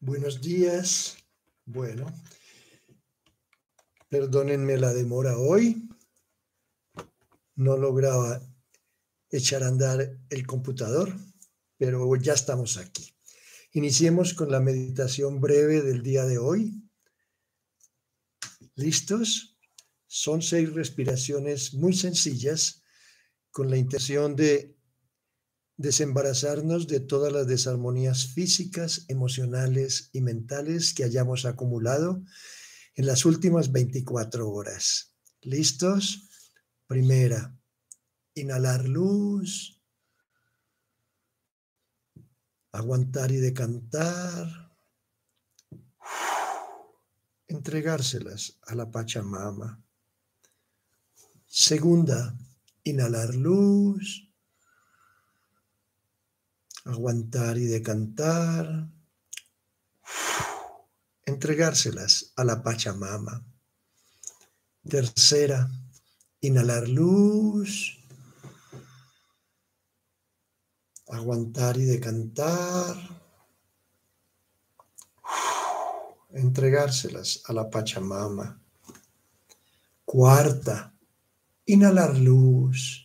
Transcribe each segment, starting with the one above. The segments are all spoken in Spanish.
Buenos días. Bueno, perdónenme la demora hoy. No lograba echar a andar el computador, pero ya estamos aquí. Iniciemos con la meditación breve del día de hoy. ¿Listos? Son 6 respiraciones muy sencillas con la intención de desembarazarnos de todas las desarmonías físicas, emocionales y mentales que hayamos acumulado en las últimas 24 horas. ¿Listos? Primera, inhalar luz, aguantar y decantar, entregárselas a la Pachamama. Segunda, inhalar luz, aguantar y decantar, entregárselas a la Pachamama. Tercera, inhalar luz, aguantar y decantar, entregárselas a la Pachamama. Cuarta, inhalar luz,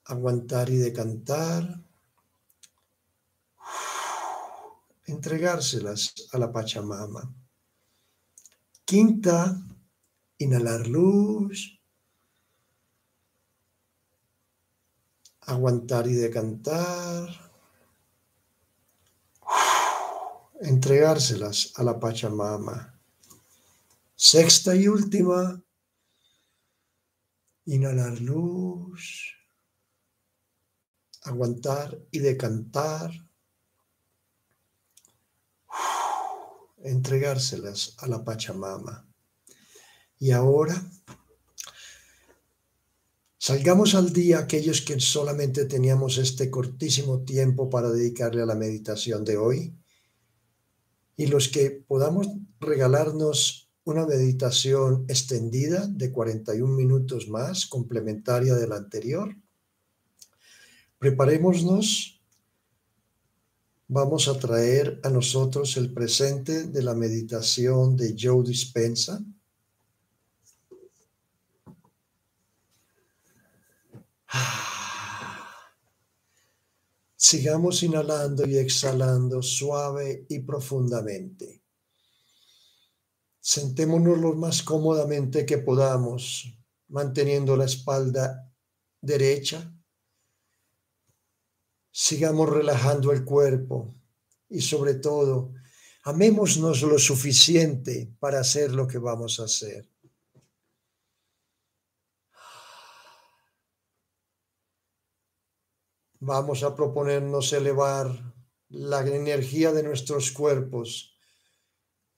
aguantar y decantar, entregárselas a la Pachamama. Quinta, inhalar luz, aguantar y decantar, entregárselas a la Pachamama. Sexta y última, inhalar luz, aguantar y decantar, entregárselas a la Pachamama. Y ahora, salgamos al día aquellos que solamente teníamos este cortísimo tiempo para dedicarle a la meditación de hoy, y los que podamos regalarnos una meditación extendida de 41 minutos más, complementaria de la anterior. Preparémonos. Vamos a traer a nosotros el presente de la meditación de Joe Dispenza. Sigamos inhalando y exhalando suave y profundamente. Sentémonos lo más cómodamente que podamos, manteniendo la espalda derecha. Sigamos relajando el cuerpo y sobre todo, amémonos lo suficiente para hacer lo que vamos a hacer. Vamos a proponernos elevar la energía de nuestros cuerpos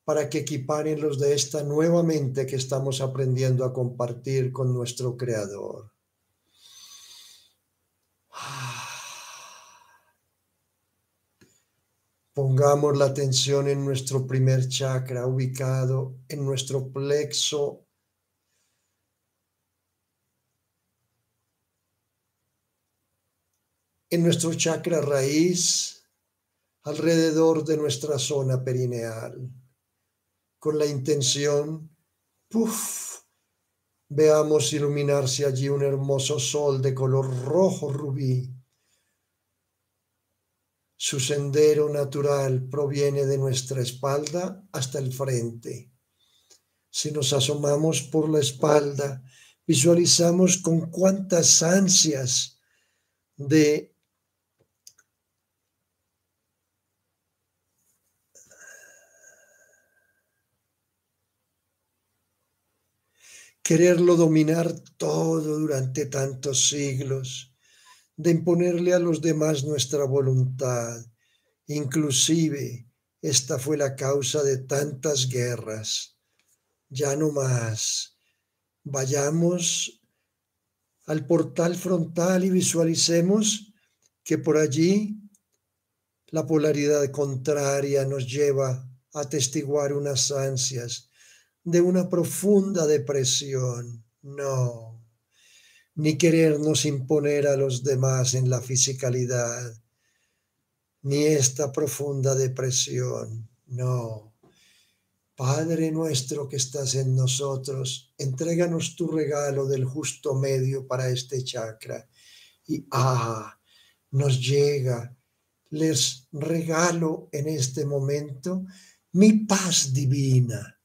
para que equiparen los de esta nueva mente que estamos aprendiendo a compartir con nuestro Creador. Pongamos la atención en nuestro primer chakra ubicado en nuestro plexo en nuestro chakra raíz, alrededor de nuestra zona perineal, con la intención, veamos iluminarse allí un hermoso sol de color rojo rubí. Su sendero natural proviene de nuestra espalda hasta el frente. Si nos asomamos por la espalda, visualizamos con cuántas ansias de quererlo dominar todo durante tantos siglos, de imponerle a los demás nuestra voluntad. Inclusive, esta fue la causa de tantas guerras. Ya no más. Vayamos al portal frontal y visualicemos que por allí la polaridad contraria nos lleva a atestiguar unas ansias de una profunda depresión. No, ni querernos imponer a los demás en la fisicalidad. ni esta profunda depresión. No. Padre nuestro que estás en nosotros, entréganos tu regalo del justo medio para este chakra. Y nos llega, les regalo en este momento mi paz divina.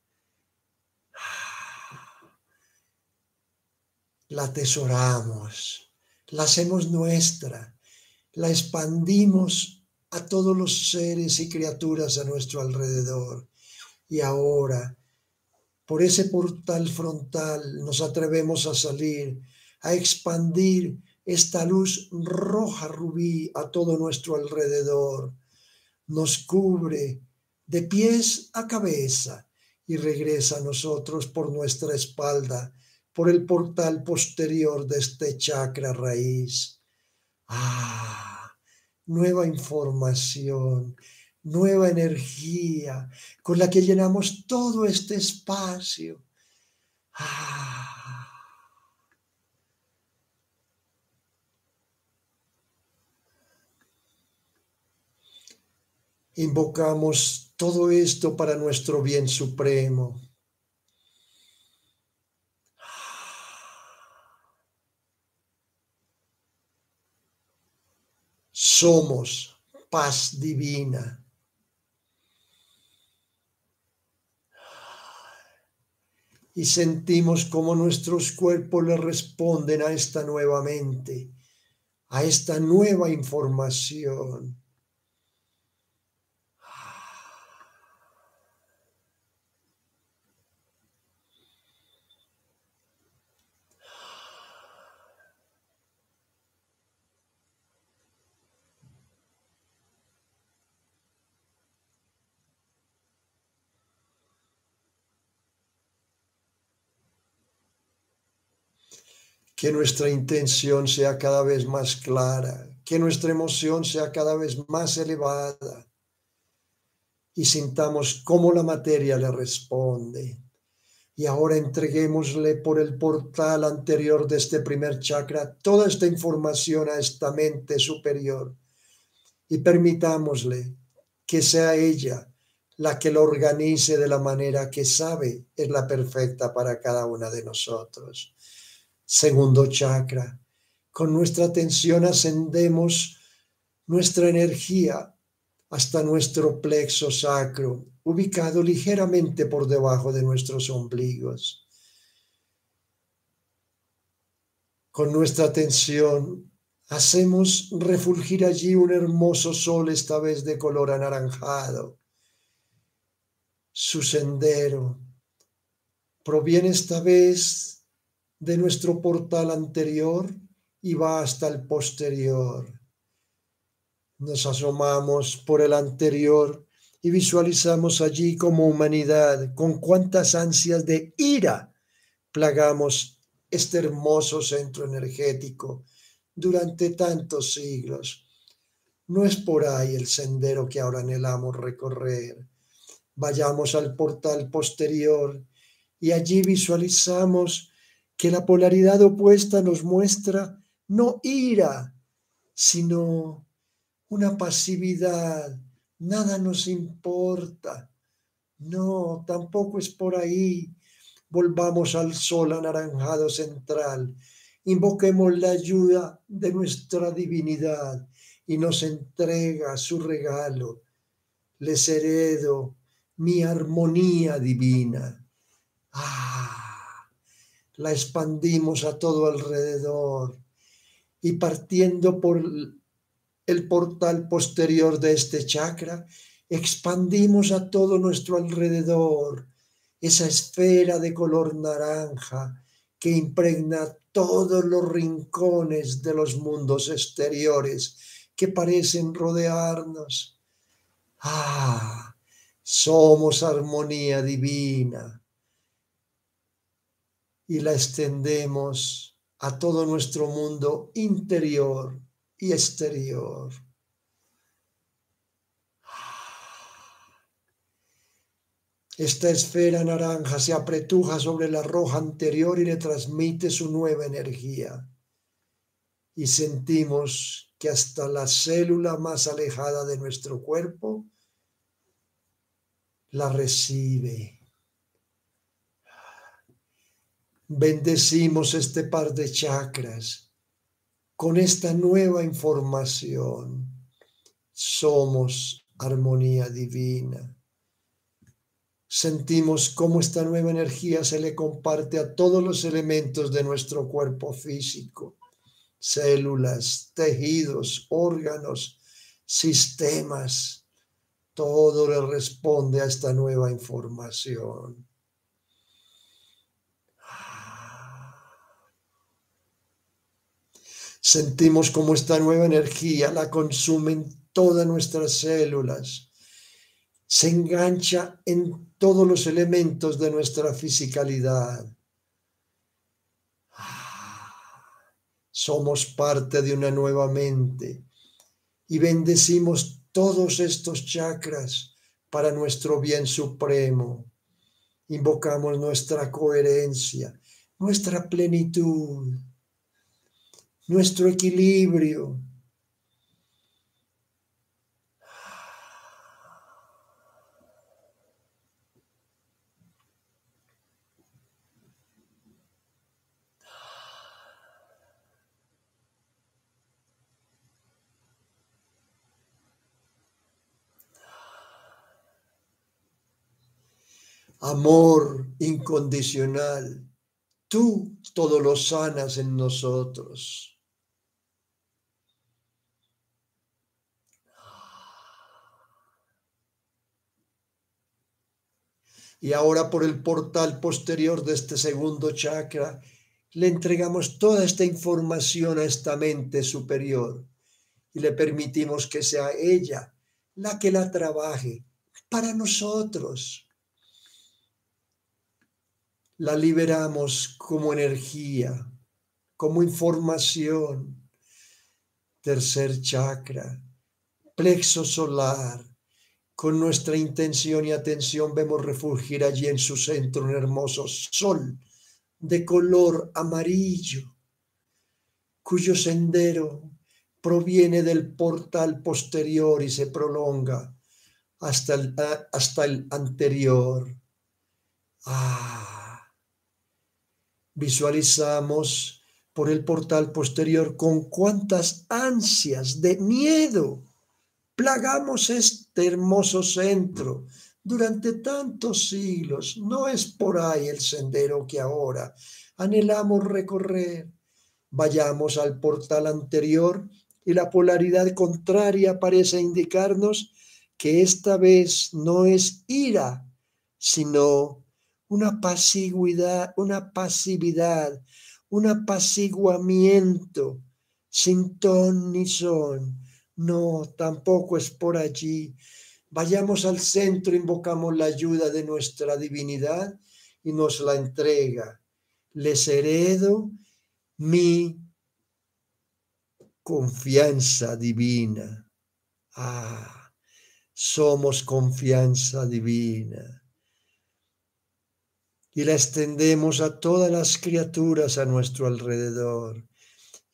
La atesoramos, la hacemos nuestra, la expandimos a todos los seres y criaturas a nuestro alrededor. Y ahora, por ese portal frontal, nos atrevemos a salir, a expandir esta luz roja rubí a todo nuestro alrededor. Nos cubre de pies a cabeza y regresa a nosotros por nuestra espalda, por el portal posterior de este chakra raíz. Nueva información, nueva energía con la que llenamos todo este espacio. Invocamos todo esto para nuestro bien supremo. Somos paz divina. Y sentimos cómo nuestros cuerpos le responden a esta nueva mente, a esta nueva información. Que nuestra intención sea cada vez más clara, que nuestra emoción sea cada vez más elevada y sintamos cómo la materia le responde. Y ahora entreguémosle por el portal anterior de este primer chakra toda esta información a esta mente superior y permitámosle que sea ella la que lo organice de la manera que sabe es la perfecta para cada una de nosotros. Segundo chakra, con nuestra atención ascendemos nuestra energía hasta nuestro plexo sacro, ubicado ligeramente por debajo de nuestros ombligos. Con nuestra atención hacemos refulgir allí un hermoso sol, esta vez de color anaranjado. Su sendero proviene esta vez de nuestro portal anterior y va hasta el posterior. Nos asomamos por el anterior y visualizamos allí como humanidad con cuántas ansias de ira plagamos este hermoso centro energético durante tantos siglos. No es por ahí el sendero que ahora anhelamos recorrer. Vayamos al portal posterior y allí visualizamos que la polaridad opuesta nos muestra no ira, sino una pasividad. Nada nos importa. No, tampoco es por ahí. Volvamos al sol anaranjado central. Invoquemos la ayuda de nuestra divinidad y nos entrega su regalo. Les heredo mi armonía divina. La expandimos a todo alrededor y partiendo por el portal posterior de este chakra, expandimos a todo nuestro alrededor esa esfera de color naranja que impregna todos los rincones de los mundos exteriores que parecen rodearnos. Somos armonía divina. Y la extendemos a todo nuestro mundo interior y exterior. Esta esfera naranja se apretuja sobre la roja anterior y le transmite su nueva energía. Y sentimos que hasta la célula más alejada de nuestro cuerpo la recibe. Bendecimos este par de chakras con esta nueva información. Somos armonía divina. Sentimos cómo esta nueva energía se le comparte a todos los elementos de nuestro cuerpo físico, células, tejidos, órganos, sistemas. Todo le responde a esta nueva información. Sentimos cómo esta nueva energía la consumen todas nuestras células. Se engancha en todos los elementos de nuestra fisicalidad. Somos parte de una nueva mente y bendecimos todos estos chakras para nuestro bien supremo. Invocamos nuestra coherencia, nuestra plenitud, nuestro equilibrio. Amor incondicional. Tú todo lo sanas en nosotros. Y ahora por el portal posterior de este segundo chakra, le entregamos toda esta información a esta mente superior y le permitimos que sea ella la que la trabaje para nosotros. La liberamos como energía, como información. Tercer chakra, plexo solar. Con nuestra intención y atención vemos refulgir allí en su centro un hermoso sol de color amarillo, cuyo sendero proviene del portal posterior y se prolonga hasta el anterior. Visualizamos por el portal posterior con cuántas ansias de miedo plagamos este hermoso centro durante tantos siglos. No es por ahí el sendero que ahora anhelamos recorrer. Vayamos al portal anterior y la polaridad contraria parece indicarnos que esta vez no es ira, sino una pasividad, un apaciguamiento sin ton ni son. No, tampoco es por allí. Vayamos al centro, invocamos la ayuda de nuestra divinidad y nos la entrega. Les heredo mi confianza divina. Somos confianza divina. Y la extendemos a todas las criaturas a nuestro alrededor.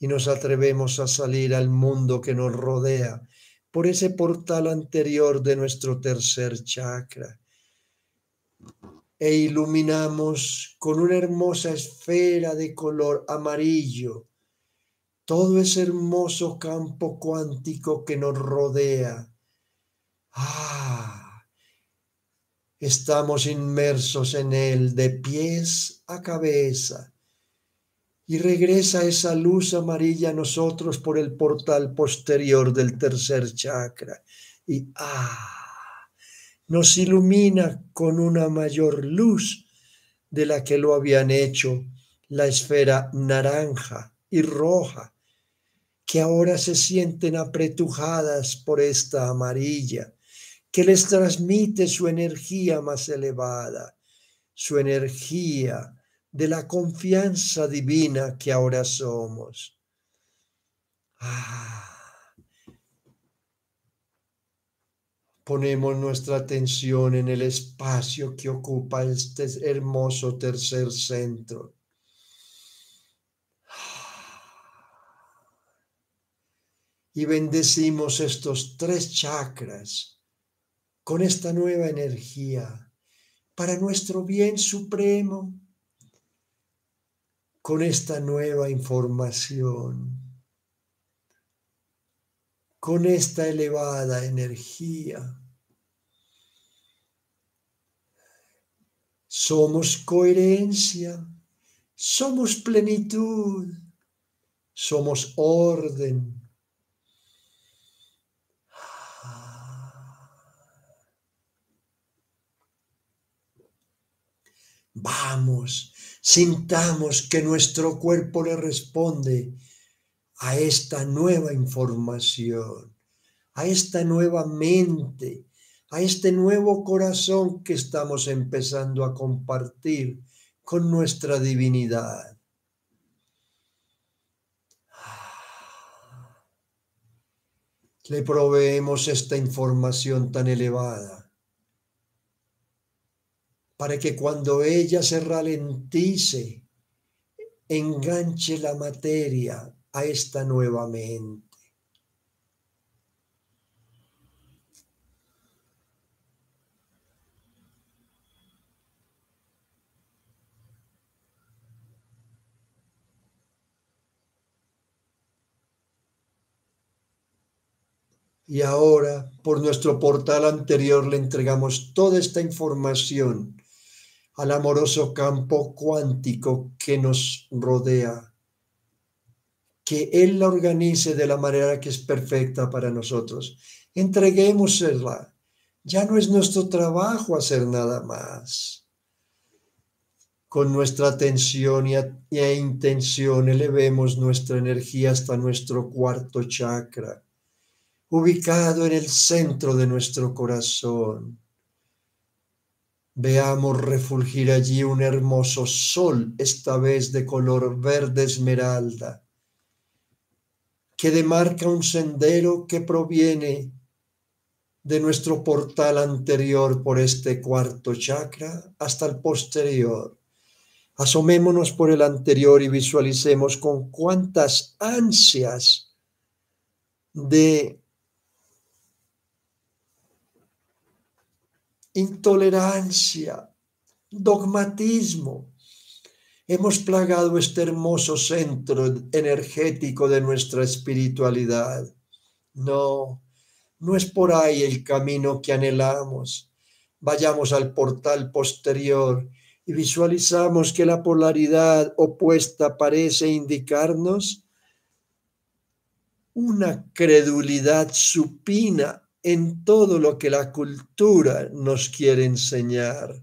Y nos atrevemos a salir al mundo que nos rodea por ese portal anterior de nuestro tercer chakra. E iluminamos con una hermosa esfera de color amarillo todo ese hermoso campo cuántico que nos rodea. Estamos inmersos en él de pies a cabeza. Y regresa esa luz amarilla a nosotros por el portal posterior del tercer chakra. Y nos ilumina con una mayor luz de la que lo habían hecho la esfera naranja y roja, que ahora se sienten apretujadas por esta amarilla, que les transmite su energía más elevada, su energía de la confianza divina que ahora somos. Ponemos nuestra atención en el espacio que ocupa este hermoso tercer centro. y bendecimos estos 3 chakras con esta nueva energía para nuestro bien supremo, con esta nueva información, con esta elevada energía. Somos coherencia, somos plenitud, somos orden. Vamos, sintamos que nuestro cuerpo le responde a esta nueva información, a esta nueva mente, a este nuevo corazón que estamos empezando a compartir con nuestra divinidad. Le proveemos esta información tan elevada para que cuando ella se ralentice, enganche la materia a esta nueva mente. Y ahora, por nuestro portal anterior, le entregamos toda esta información al amoroso campo cuántico que nos rodea, que Él la organice de la manera que es perfecta para nosotros. Entreguémosela. Ya no es nuestro trabajo hacer nada más. Con nuestra atención e intención elevemos nuestra energía hasta nuestro 4 chakra, ubicado en el centro de nuestro corazón. Veamos refulgir allí un hermoso sol, esta vez de color verde esmeralda, que demarca un sendero que proviene de nuestro portal anterior por este 4 chakra hasta el posterior. Asomémonos por el anterior y visualicemos con cuántas ansias de intolerancia, dogmatismo, hemos plagado este hermoso centro energético de nuestra espiritualidad. No, no es por ahí el camino que anhelamos. Vayamos al portal posterior y visualizamos que la polaridad opuesta parece indicarnos una credulidad supina en todo lo que la cultura nos quiere enseñar.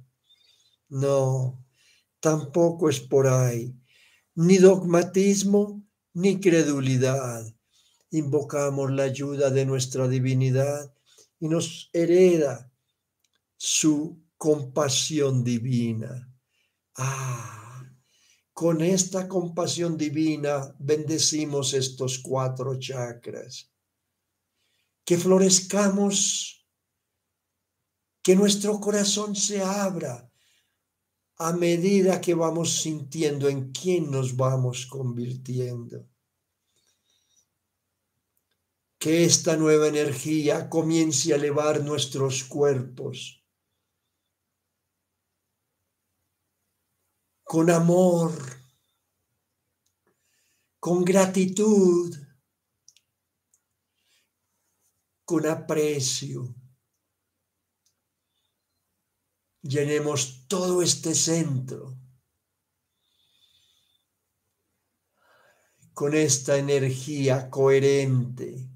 No, tampoco es por ahí, ni dogmatismo ni credulidad. Invocamos la ayuda de nuestra divinidad y nos hereda su compasión divina. Con esta compasión divina bendecimos estos 4 chakras. Que florezcamos, que nuestro corazón se abra a medida que vamos sintiendo en quién nos vamos convirtiendo. Que esta nueva energía comience a elevar nuestros cuerpos con amor, con gratitud, con aprecio. Llenemos todo este centro con esta energía coherente.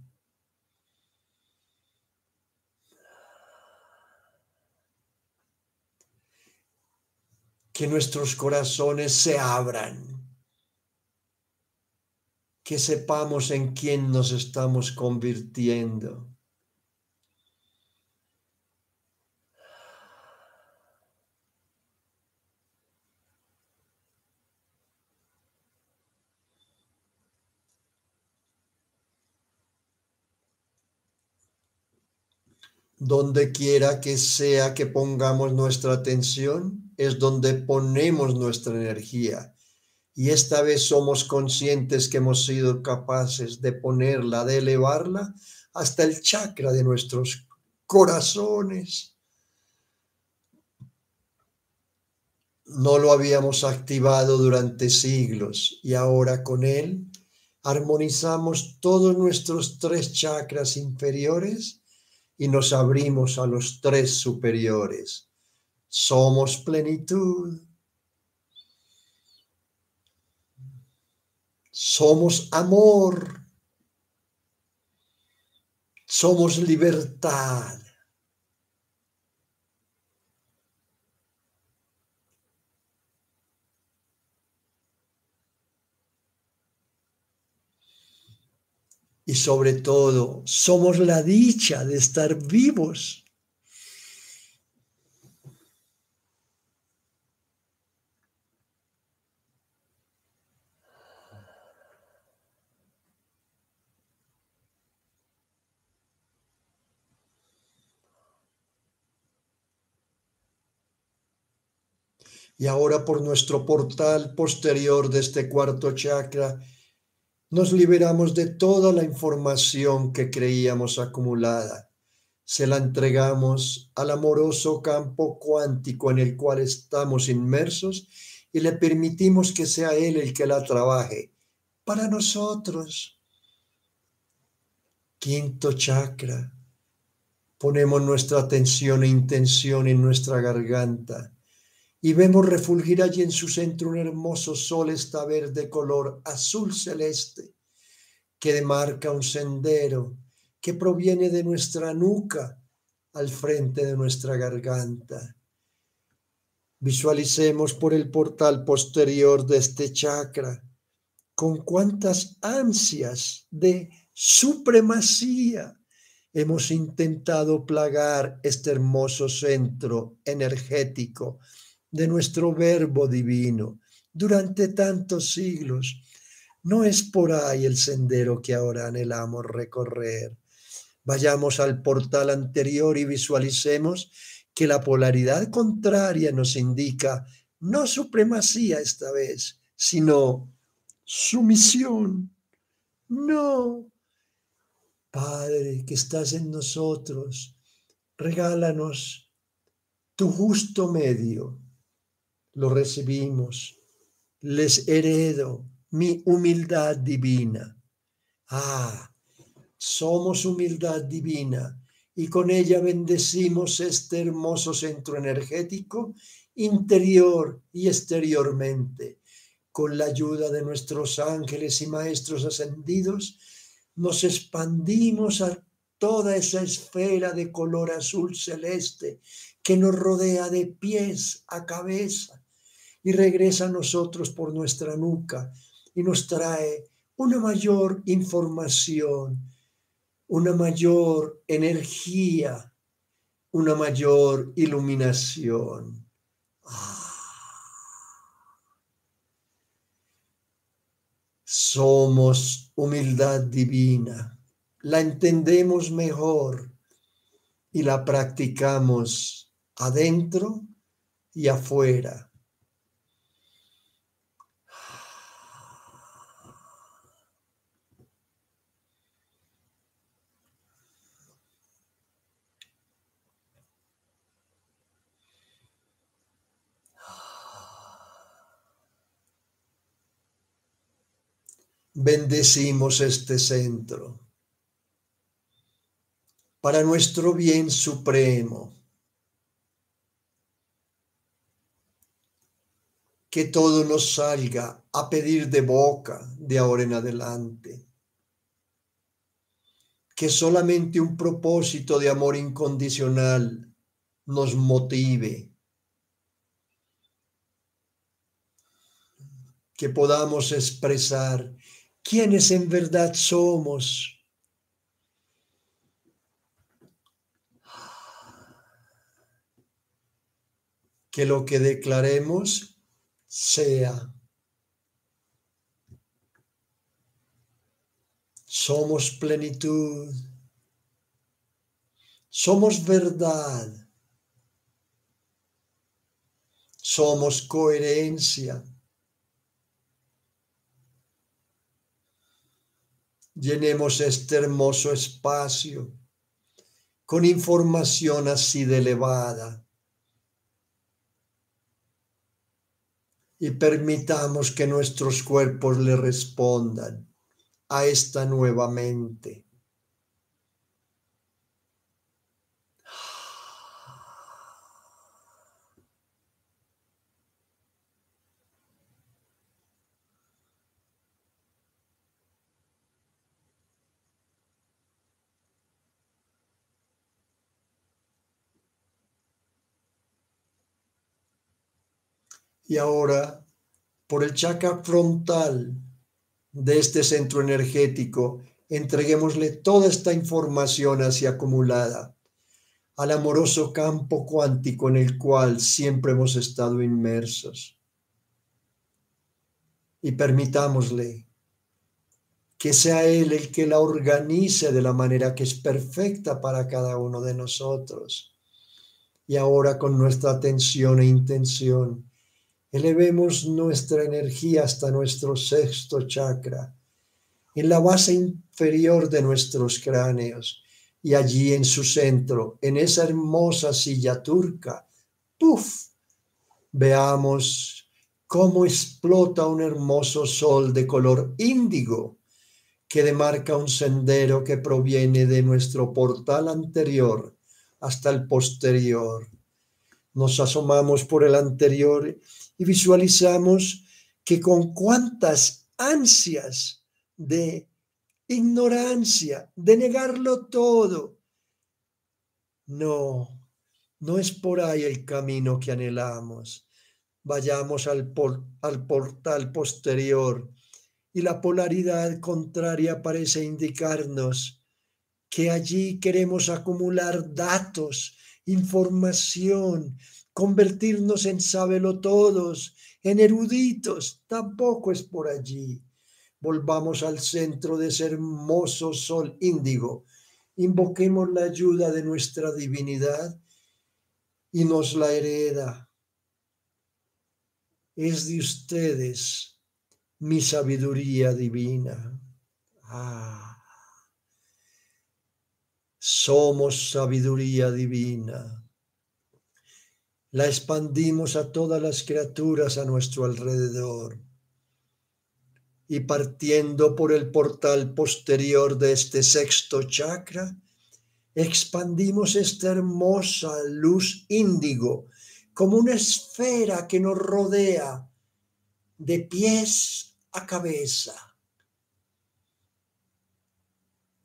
Que nuestros corazones se abran, que sepamos en quién nos estamos convirtiendo. Donde quiera que sea que pongamos nuestra atención, es donde ponemos nuestra energía. Y esta vez somos conscientes que hemos sido capaces de ponerla, de elevarla hasta el chakra de nuestros corazones. No lo habíamos activado durante siglos y ahora con él armonizamos todos nuestros 3 chakras inferiores y nos abrimos a los 3 superiores. Somos plenitud. Somos amor. Somos libertad. Y sobre todo, somos la dicha de estar vivos. Y ahora por nuestro portal posterior de este 4 chakra, nos liberamos de toda la información que creíamos acumulada. Se la entregamos al amoroso campo cuántico en el cual estamos inmersos y le permitimos que sea Él el que la trabaje para nosotros. 5 chakra. Ponemos nuestra atención e intención en nuestra garganta y vemos refulgir allí en su centro un hermoso sol esta verde color azul celeste que demarca un sendero que proviene de nuestra nuca al frente de nuestra garganta. Visualicemos por el portal posterior de este chakra con cuántas ansias de supremacía hemos intentado plagar este hermoso centro energético de nuestro verbo divino durante tantos siglos. No es por ahí el sendero que ahora anhelamos recorrer. Vayamos al portal anterior y visualicemos que la polaridad contraria nos indica no supremacía esta vez, sino sumisión. No, Padre, que estás en nosotros, regálanos tu justo medio. Lo recibimos. Les heredo mi humildad divina. Somos humildad divina y con ella bendecimos este hermoso centro energético interior y exteriormente. Con la ayuda de nuestros ángeles y maestros ascendidos, nos expandimos a toda esa esfera de color azul celeste que nos rodea de pies a cabeza y regresa a nosotros por nuestra nuca y nos trae una mayor información, una mayor energía, una mayor iluminación. Somos humildad divina, la entendemos mejor y la practicamos adentro y afuera. Bendecimos este centro para nuestro bien supremo. Que todo nos salga a pedir de boca de ahora en adelante. Que solamente un propósito de amor incondicional nos motive. Que podamos expresar quiénes en verdad somos. Que lo que declaremos sea. Somos plenitud. Somos verdad. Somos coherencia. Llenemos este hermoso espacio con información así de elevada y permitamos que nuestros cuerpos le respondan a esta nueva mente. Y ahora, por el chakra frontal de este centro energético, entreguémosle toda esta información así acumulada al amoroso campo cuántico en el cual siempre hemos estado inmersos. Y permitámosle que sea Él el que la organice de la manera que es perfecta para cada uno de nosotros. Y ahora con nuestra atención e intención, elevemos nuestra energía hasta nuestro sexto chakra, en la base inferior de nuestros cráneos, y allí en su centro, en esa hermosa silla turca, ¡puf! Veamos cómo explota un hermoso sol de color índigo que demarca un sendero que proviene de nuestro portal anterior hasta el posterior. Nos asomamos por el anterior y visualizamos que con cuántas ansias de ignorancia, de negarlo todo. No, no es por ahí el camino que anhelamos. Vayamos al portal posterior y la polaridad contraria parece indicarnos que allí queremos acumular datos, información, convertirnos en sabelotodos, en eruditos. Tampoco es por allí. Volvamos al centro de ese hermoso sol índigo. Invoquemos la ayuda de nuestra divinidad y nos la hereda. Es de ustedes mi sabiduría divina. Somos sabiduría divina. La expandimos a todas las criaturas a nuestro alrededor. Y partiendo por el portal posterior de este sexto chakra, expandimos esta hermosa luz índigo como una esfera que nos rodea de pies a cabeza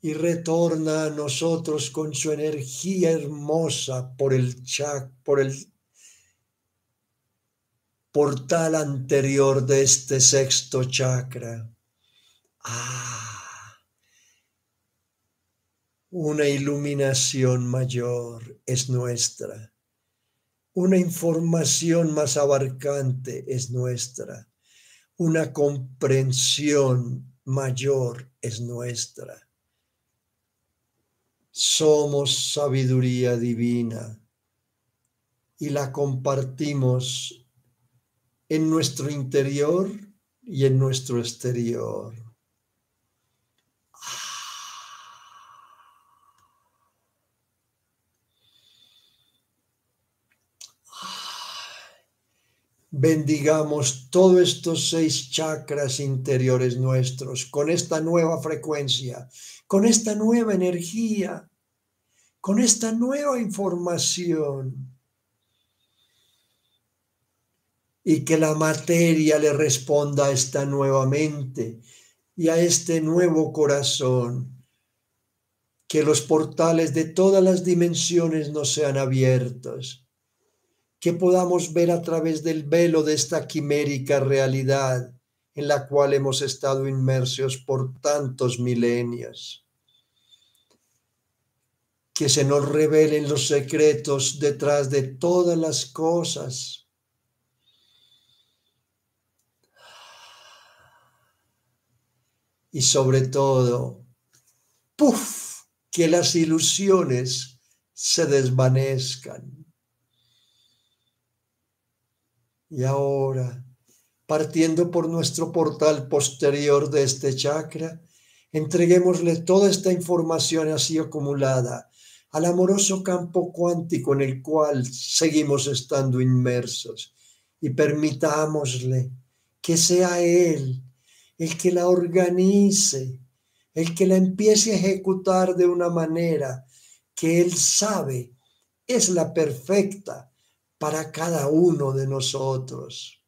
y retorna a nosotros con su energía hermosa por el portal anterior de este sexto chakra. Una iluminación mayor es nuestra. Una información más abarcante es nuestra. Una comprensión mayor es nuestra. Somos sabiduría divina y la compartimos en nuestro interior y en nuestro exterior. Bendigamos todos estos 6 chakras interiores nuestros con esta nueva frecuencia, con esta nueva energía, con esta nueva información. Y que la materia le responda a esta nueva mente y a este nuevo corazón. Que los portales de todas las dimensiones nos sean abiertos. Que podamos ver a través del velo de esta quimérica realidad en la cual hemos estado inmersos por tantos milenios. Que se nos revelen los secretos detrás de todas las cosas. Y sobre todo, ¡puf!, que las ilusiones se desvanezcan. Y ahora, partiendo por nuestro portal posterior de este chakra, Entreguémosle toda esta información así acumulada al amoroso campo cuántico en el cual seguimos estando inmersos y permitámosle que sea Él el que la organice, el que la empiece a ejecutar de una manera que Él sabe es la perfecta para cada uno de nosotros.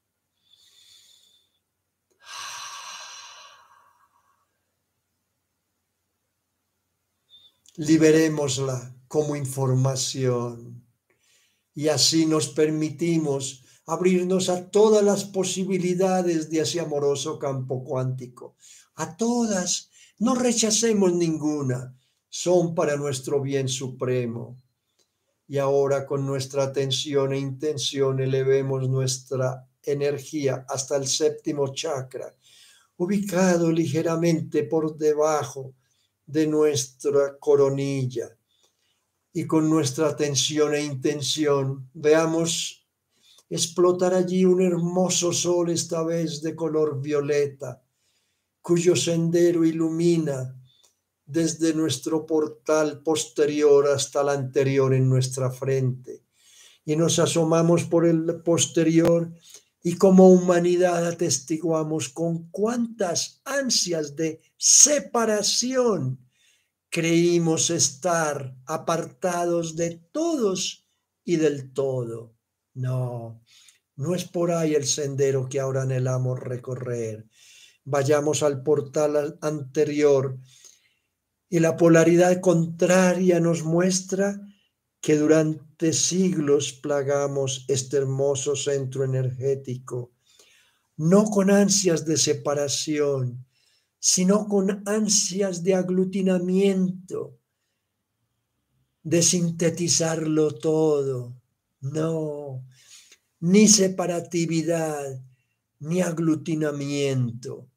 Liberémosla como información y así nos permitimos abrirnos a todas las posibilidades de ese amoroso campo cuántico. A todas, no rechacemos ninguna, son para nuestro bien supremo. Y ahora con nuestra atención e intención elevemos nuestra energía hasta el séptimo chakra, ubicado ligeramente por debajo de nuestra coronilla. Y con nuestra atención e intención veamos explotar allí un hermoso sol, esta vez de color violeta, cuyo sendero ilumina desde nuestro portal posterior hasta el anterior en nuestra frente. Y nos asomamos por el posterior y como humanidad atestiguamos con cuántas ansias de separación creímos estar apartados de todos y del todo. No, no es por ahí el sendero que ahora anhelamos recorrer. Vayamos al portal anterior y la polaridad contraria nos muestra que durante siglos plagamos este hermoso centro energético, no con ansias de separación, sino con ansias de aglutinamiento, de sintetizarlo todo. No, ni separatividad, ni aglutinamiento.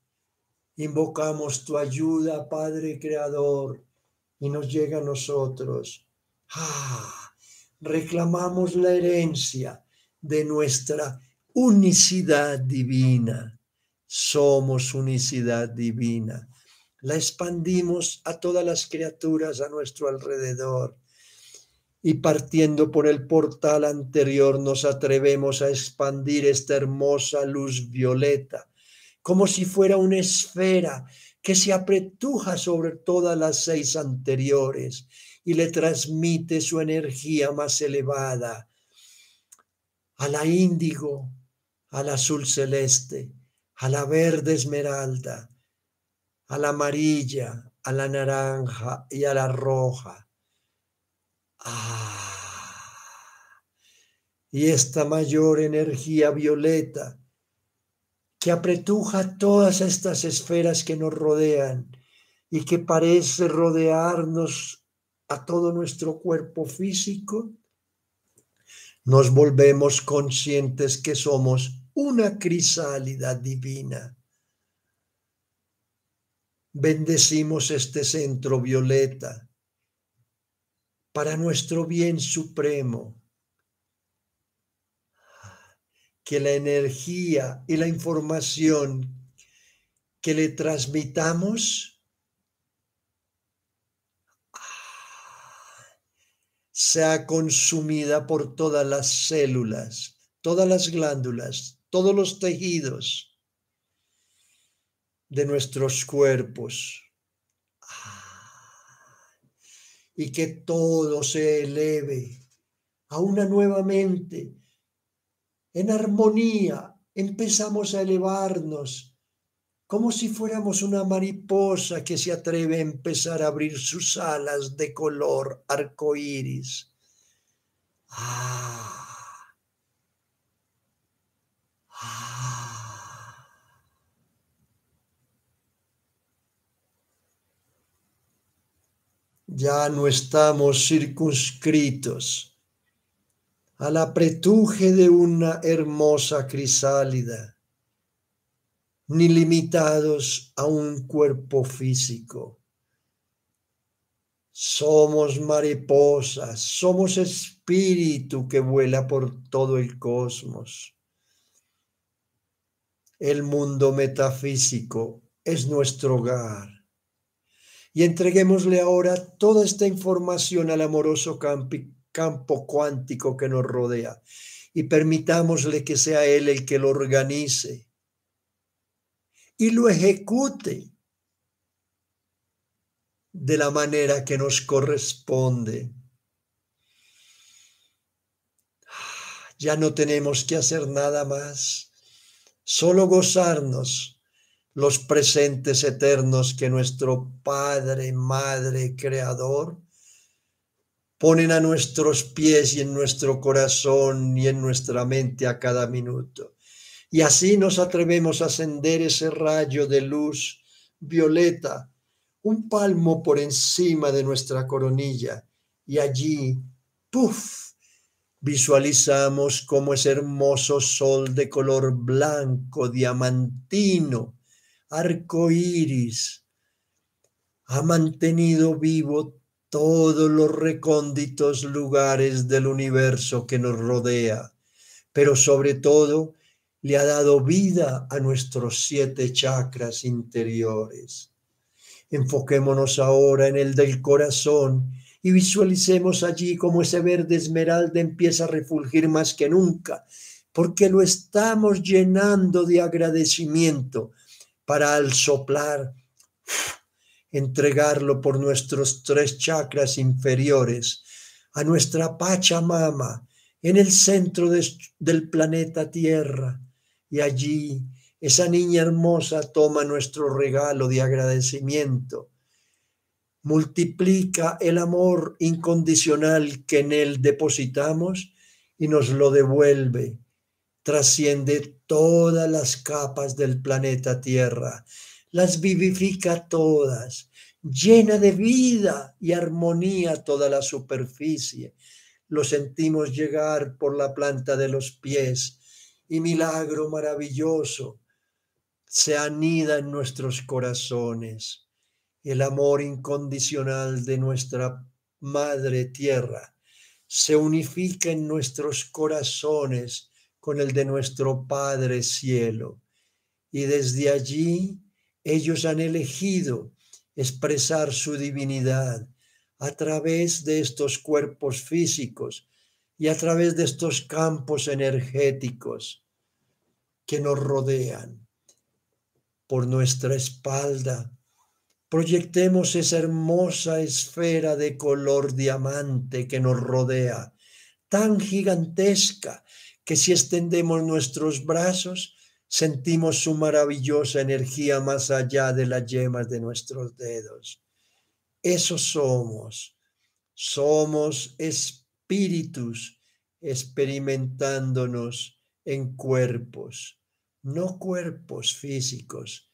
Invocamos tu ayuda, Padre Creador, y nos llega a nosotros. Reclamamos la herencia de nuestra unicidad divina. Somos unicidad divina. La expandimos a todas las criaturas a nuestro alrededor. Y partiendo por el portal anterior nos atrevemos a expandir esta hermosa luz violeta, como si fuera una esfera que se apretuja sobre todas las 6 anteriores y le transmite su energía más elevada a la índigo, al azul celeste, a la verde esmeralda, a la amarilla, a la naranja y a la roja. Y esta mayor energía violeta que apretuja todas estas esferas que nos rodean y que parece rodearnos a todo nuestro cuerpo físico, nos volvemos conscientes que somos una crisálida divina. Bendecimos este centro violeta para nuestro bien supremo. Que la energía y la información que le transmitamos sea consumida por todas las células, todas las glándulas, todos los tejidos de nuestros cuerpos. Y que todo se eleve a una nuevamente en armonía. Empezamos a elevarnos como si fuéramos una mariposa que se atreve a empezar a abrir sus alas de color arcoíris. Ya no estamos circunscritos al apretuje de una hermosa crisálida, ni limitados a un cuerpo físico. Somos mariposas, somos espíritu que vuela por todo el cosmos. El mundo metafísico es nuestro hogar. Y entreguémosle ahora toda esta información al amoroso campo cuántico que nos rodea y permitámosle que sea Él el que lo organice y lo ejecute de la manera que nos corresponde. Ya no tenemos que hacer nada más, solo gozarnos los presentes eternos que nuestro Padre, Madre, Creador ponen a nuestros pies y en nuestro corazón y en nuestra mente a cada minuto. Y así nos atrevemos a ascender ese rayo de luz violeta, un palmo por encima de nuestra coronilla, y allí, ¡puf!, visualizamos como ese hermoso sol de color blanco, diamantino, arco iris, ha mantenido vivo todos los recónditos lugares del universo que nos rodea, pero sobre todo le ha dado vida a nuestros 7 chakras interiores. Enfoquémonos ahora en el del corazón y visualicemos allí como ese verde esmeralda empieza a refulgir más que nunca, porque lo estamos llenando de agradecimiento para al soplar entregarlo por nuestros 3 chakras inferiores a nuestra Pachamama en el centro del planeta Tierra. Y allí esa niña hermosa toma nuestro regalo de agradecimiento, multiplica el amor incondicional que en él depositamos y nos lo devuelve. Trasciende todas las capas del planeta Tierra, las vivifica todas, llena de vida y armonía toda la superficie. Lo sentimos llegar por la planta de los pies y milagro maravilloso se anida en nuestros corazones. El amor incondicional de nuestra Madre Tierra se unifica en nuestros corazones con el de nuestro Padre Cielo. Y desde allí ellos han elegido expresar su divinidad a través de estos cuerpos físicos y a través de estos campos energéticos que nos rodean. Por nuestra espalda proyectemos esa hermosa esfera de color diamante que nos rodea, tan gigantesca que si extendemos nuestros brazos, sentimos su maravillosa energía más allá de las yemas de nuestros dedos. Eso somos espíritus experimentándonos en cuerpos, no cuerpos físicos,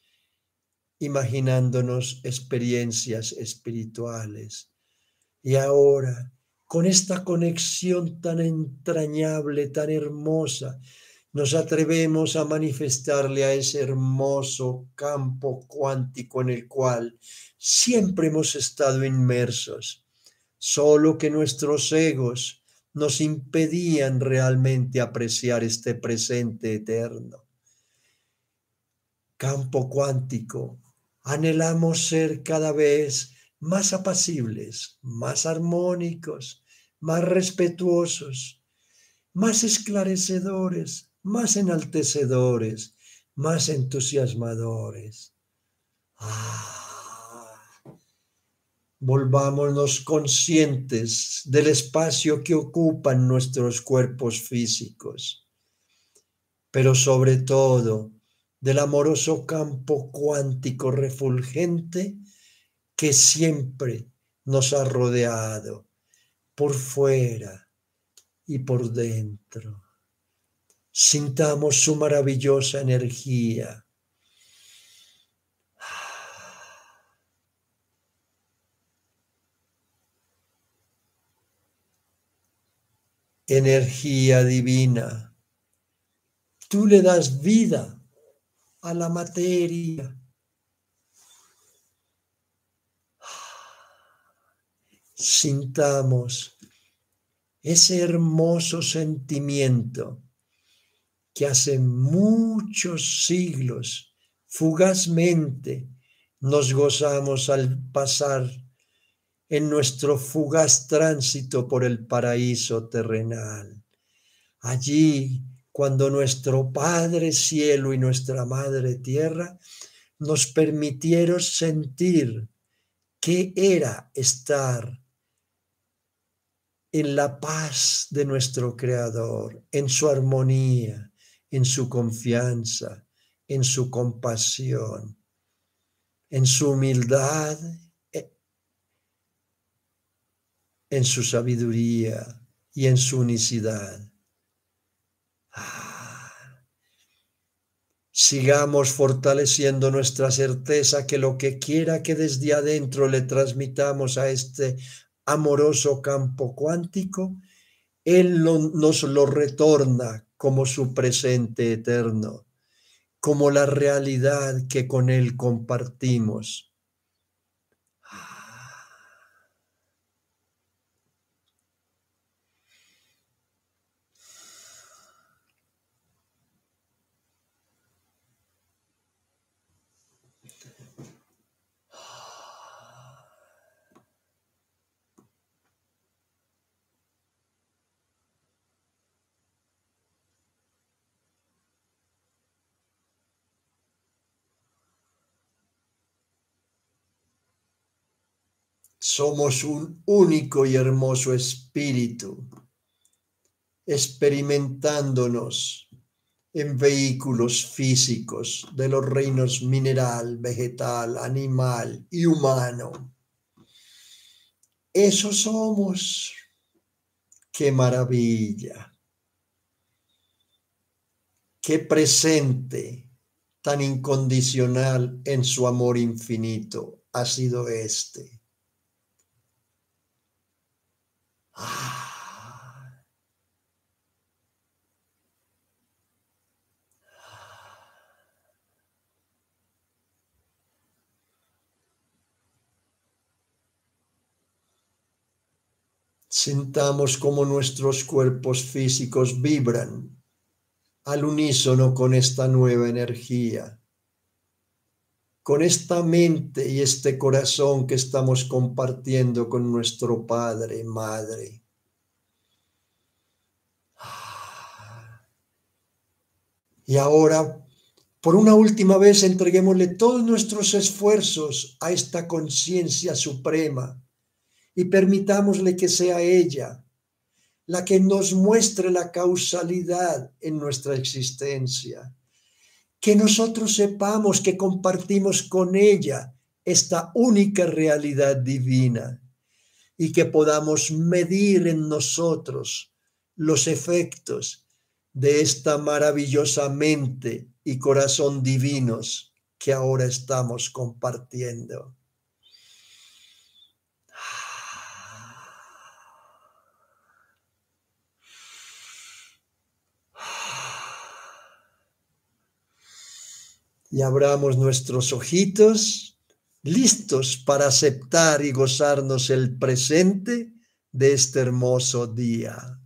imaginándonos experiencias espirituales. Y ahora, con esta conexión tan entrañable, tan hermosa, nos atrevemos a manifestarle a ese hermoso campo cuántico en el cual siempre hemos estado inmersos, solo que nuestros egos nos impedían realmente apreciar este presente eterno. Campo cuántico, anhelamos ser cada vez más apacibles, más armónicos, más respetuosos, más esclarecedores, más enaltecedores, más entusiasmadores. Volvámonos conscientes del espacio que ocupan nuestros cuerpos físicos, pero sobre todo del amoroso campo cuántico refulgente que siempre nos ha rodeado, por fuera y por dentro. Sintamos su maravillosa energía. Energía divina. Tú le das vida a la materia. Sintamos ese hermoso sentimiento que hace muchos siglos, fugazmente, nos gozamos al pasar en nuestro fugaz tránsito por el paraíso terrenal. Allí, cuando nuestro Padre Cielo y nuestra Madre Tierra nos permitieron sentir qué era estar en la paz de nuestro Creador, en su armonía, en su confianza, en su compasión, en su humildad, en su sabiduría y en su unicidad. Sigamos fortaleciendo nuestra certeza que lo que quiera que desde adentro le transmitamos a este amoroso campo cuántico, Él nos lo retorna como su presente eterno, como la realidad que con Él compartimos. Somos un único y hermoso espíritu, experimentándonos en vehículos físicos de los reinos mineral, vegetal, animal y humano. Eso somos. ¡Qué maravilla! ¡Qué presente tan incondicional en su amor infinito ha sido este! Sintamos como nuestros cuerpos físicos vibran al unísono con esta nueva energía, con esta mente y este corazón que estamos compartiendo con nuestro Padre, Madre. Y ahora, por una última vez, entreguémosle todos nuestros esfuerzos a esta conciencia suprema y permitámosle que sea ella la que nos muestre la causalidad en nuestra existencia, que nosotros sepamos que compartimos con ella esta única realidad divina y que podamos medir en nosotros los efectos de esta maravillosa mente y corazón divinos que ahora estamos compartiendo. Y abramos nuestros ojitos, listos para aceptar y gozarnos el presente de este hermoso día.